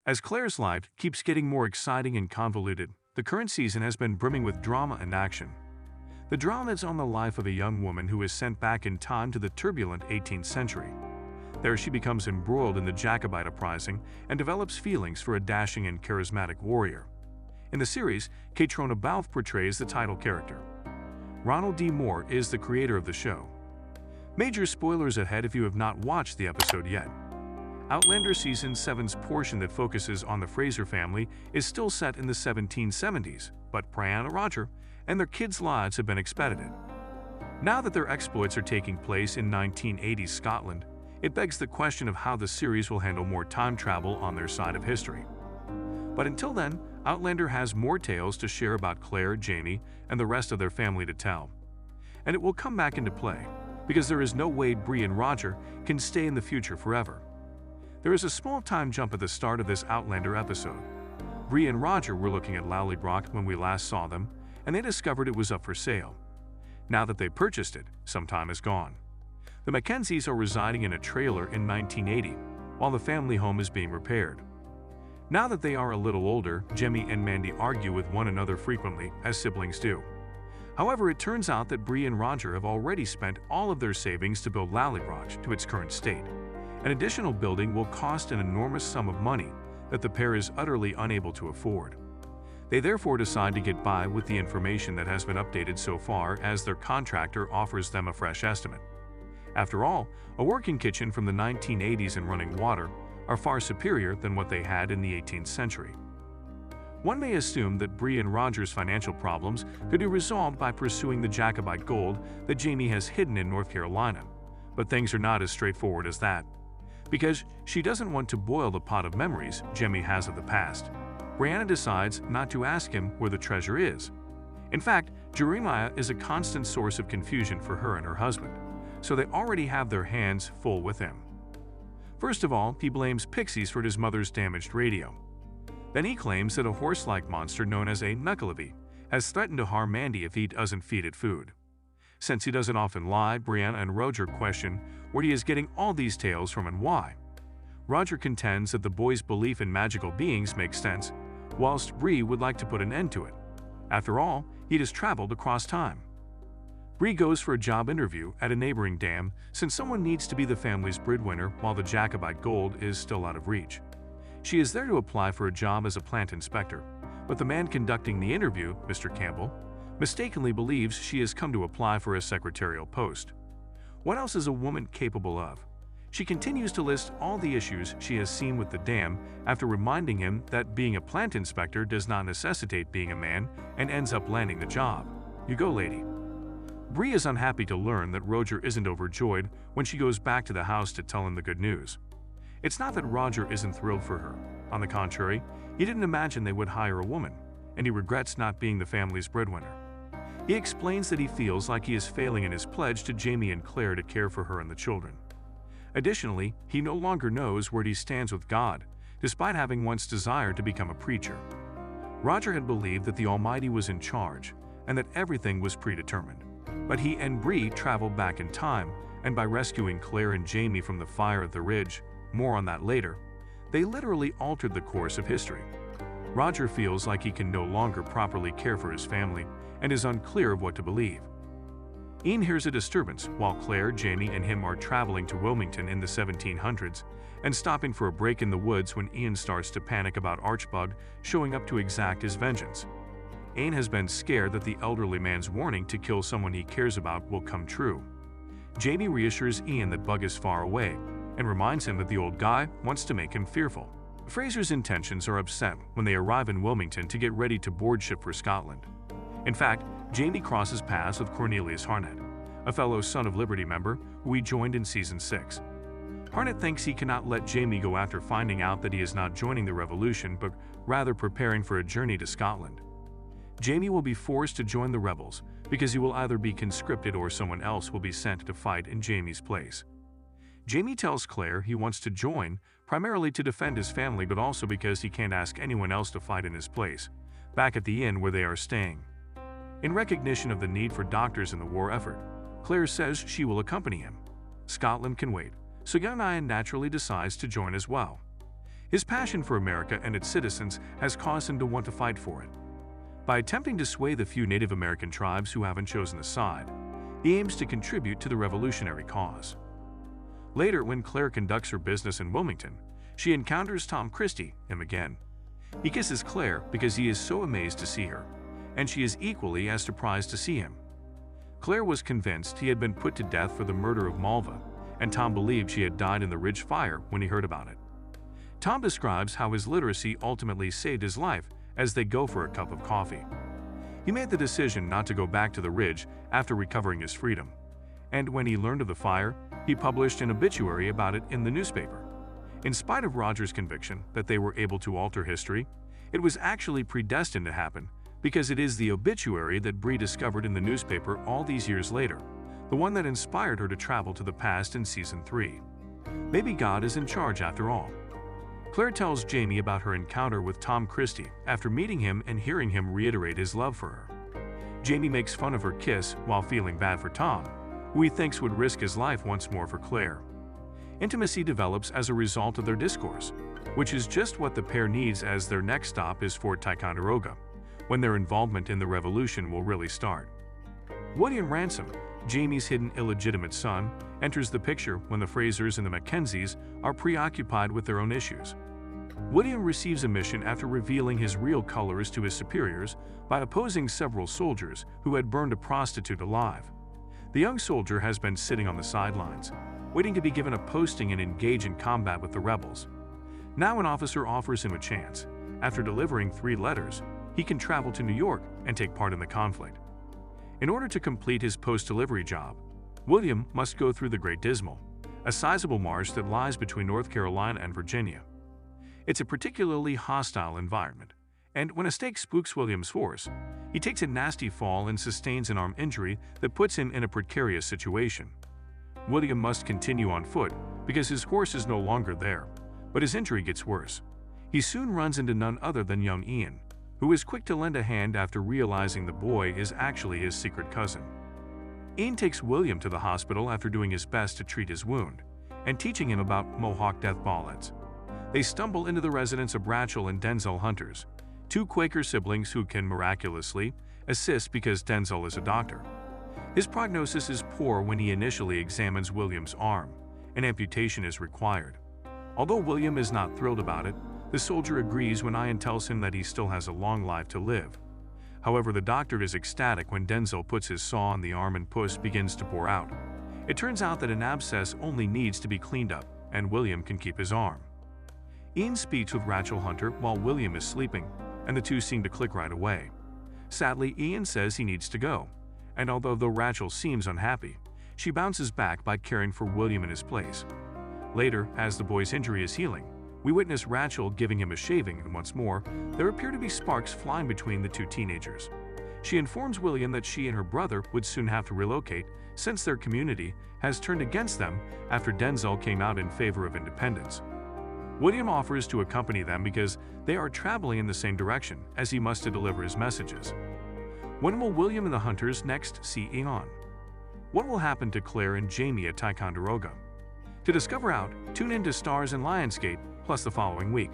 As Claire's life keeps getting more exciting and convoluted, the current season has been brimming with drama and action. The drama is on the life of a young woman who is sent back in time to the turbulent 18th century. There she becomes embroiled in the Jacobite uprising and develops feelings for a dashing and charismatic warrior. In the series, Catriona Balfe portrays the title character. Ronald D. Moore is the creator of the show. Major spoilers ahead if you have not watched the episode yet. Outlander Season 7's portion that focuses on the Fraser family is still set in the 1770s, but Brianna and Roger and their kids' lives have been expedited. Now that their exploits are taking place in 1980s Scotland, it begs the question of how the series will handle more time travel on their side of history. But until then, Outlander has more tales to share about Claire, Jamie, and the rest of their family to tell. And it will come back into play, because there is no way Bree and Roger can stay in the future forever. There is a small time jump at the start of this Outlander episode. Bree and Roger were looking at Lallybroch when we last saw them, and they discovered it was up for sale. Now that they purchased it, some time has gone. The Mackenzies are residing in a trailer in 1980, while the family home is being repaired. Now that they are a little older, Jemmy and Mandy argue with one another frequently, as siblings do. However, it turns out that Bree and Roger have already spent all of their savings to build Lallybroch to its current state. An additional building will cost an enormous sum of money that the pair is utterly unable to afford. They therefore decide to get by with the information that has been updated so far, as their contractor offers them a fresh estimate. After all, a working kitchen from the 1980s and running water are far superior than what they had in the 18th century. One may assume that Bree and Roger's financial problems could be resolved by pursuing the Jacobite gold that Jamie has hidden in North Carolina, but things are not as straightforward as that. Because she doesn't want to boil the pot of memories Jemmy has of the past, Brianna decides not to ask him where the treasure is. In fact, Jeremiah is a constant source of confusion for her and her husband, so they already have their hands full with him. First of all, he blames pixies for his mother's damaged radio. Then he claims that a horse-like monster known as a Knuckleavy has threatened to harm Mandy if he doesn't feed it food. Since he doesn't often lie, Brianna and Roger question where he is getting all these tales from and why. Roger contends that the boy's belief in magical beings makes sense, whilst Bree would like to put an end to it. After all, he has traveled across time. Bree goes for a job interview at a neighboring dam since someone needs to be the family's breadwinner while the Jacobite gold is still out of reach. She is there to apply for a job as a plant inspector, but the man conducting the interview, Mr. Campbell, mistakenly believes she has come to apply for a secretarial post. What else is a woman capable of? She continues to list all the issues she has seen with the dam after reminding him that being a plant inspector does not necessitate being a man, and ends up landing the job. You go, lady. Bree is unhappy to learn that Roger isn't overjoyed when she goes back to the house to tell him the good news. It's not that Roger isn't thrilled for her. On the contrary, he didn't imagine they would hire a woman, and he regrets not being the family's breadwinner. He explains that he feels like he is failing in his pledge to Jamie and Claire to care for her and the children. Additionally, he no longer knows where he stands with God, despite having once desired to become a preacher. Roger had believed that the Almighty was in charge, and that everything was predetermined. But he and Bree traveled back in time, and by rescuing Claire and Jamie from the fire at the ridge, more on that later, they literally altered the course of history. Roger feels like he can no longer properly care for his family and is unclear of what to believe. Ian hears a disturbance while Claire, Jamie, and him are traveling to Wilmington in the 1700s and stopping for a break in the woods when Ian starts to panic about Archibald showing up to exact his vengeance. Ian has been scared that the elderly man's warning to kill someone he cares about will come true. Jamie reassures Ian that Bug is far away and reminds him that the old guy wants to make him fearful. Fraser's intentions are upset when they arrive in Wilmington to get ready to board ship for Scotland. In fact, Jamie crosses paths with Cornelius Harnett, a fellow Son of Liberty member who he joined in Season 6. Harnett thinks he cannot let Jamie go after finding out that he is not joining the revolution but rather preparing for a journey to Scotland. Jamie will be forced to join the rebels because he will either be conscripted or someone else will be sent to fight in Jamie's place. Jamie tells Claire he wants to join primarily to defend his family but also because he can't ask anyone else to fight in his place, back at the inn where they are staying. In recognition of the need for doctors in the war effort, Claire says she will accompany him. Scotland can wait, so young Ian naturally decides to join as well. His passion for America and its citizens has caused him to want to fight for it. By attempting to sway the few Native American tribes who haven't chosen a side, he aims to contribute to the revolutionary cause. Later, when Claire conducts her business in Wilmington, she encounters Tom Christie, him again. He kisses Claire because he is so amazed to see her, and she is equally as surprised to see him. Claire was convinced he had been put to death for the murder of Malva, and Tom believed she had died in the Ridge Fire when he heard about it. Tom describes how his literacy ultimately saved his life as they go for a cup of coffee. He made the decision not to go back to the Ridge after recovering his freedom, and when he learned of the fire, he published an obituary about it in the newspaper. In spite of Roger's conviction that they were able to alter history, it was actually predestined to happen because it is the obituary that Bree discovered in the newspaper all these years later, the one that inspired her to travel to the past in Season 3. Maybe God is in charge after all. Claire tells Jamie about her encounter with Tom Christie after meeting him and hearing him reiterate his love for her. Jamie makes fun of her kiss while feeling bad for Tom, who he thinks would risk his life once more for Claire. Intimacy develops as a result of their discourse, which is just what the pair needs as their next stop is Fort Ticonderoga, when their involvement in the revolution will really start. William Ransom, Jamie's hidden illegitimate son, enters the picture when the Frasers and the Mackenzies are preoccupied with their own issues. William receives a mission after revealing his real colors to his superiors by opposing several soldiers who had burned a prostitute alive. The young soldier has been sitting on the sidelines, waiting to be given a posting and engage in combat with the rebels. Now an officer offers him a chance. After delivering 3 letters, he can travel to New York and take part in the conflict. In order to complete his post-delivery job, William must go through the Great Dismal, a sizable marsh that lies between North Carolina and Virginia. It's a particularly hostile environment, and when a stake spooks William's horse, he takes a nasty fall and sustains an arm injury that puts him in a precarious situation. William must continue on foot because his horse is no longer there, but his injury gets worse. He soon runs into none other than young Ian, who is quick to lend a hand after realizing the boy is actually his secret cousin. Ian takes William to the hospital after doing his best to treat his wound and teaching him about Mohawk death ballads. They stumble into the residence of Rachel and Denzel Hunters, 2 Quaker siblings who can miraculously assist because Denzel is a doctor. His prognosis is poor when he initially examines William's arm. An amputation is required. Although William is not thrilled about it, the soldier agrees when Ian tells him that he still has a long life to live. However, the doctor is ecstatic when Denzel puts his saw on the arm and pus begins to pour out. It turns out that an abscess only needs to be cleaned up, and William can keep his arm. Ian speaks with Rachel Hunter while William is sleeping, and the two seem to click right away. Sadly, Ian says he needs to go, and although Rachel seems unhappy, she bounces back by caring for William in his place. Later, as the boy's injury is healing, we witness Rachel giving him a shaving, and once more, there appear to be sparks flying between the 2 teenagers. She informs William that she and her brother would soon have to relocate since their community has turned against them after Denzel came out in favor of independence. William offers to accompany them because they are traveling in the same direction as he must to deliver his messages. When will William and the Hunters next see Ian? What will happen to Claire and Jamie at Ticonderoga? To discover out, tune in to Stars and Lionsgate Plus the following week.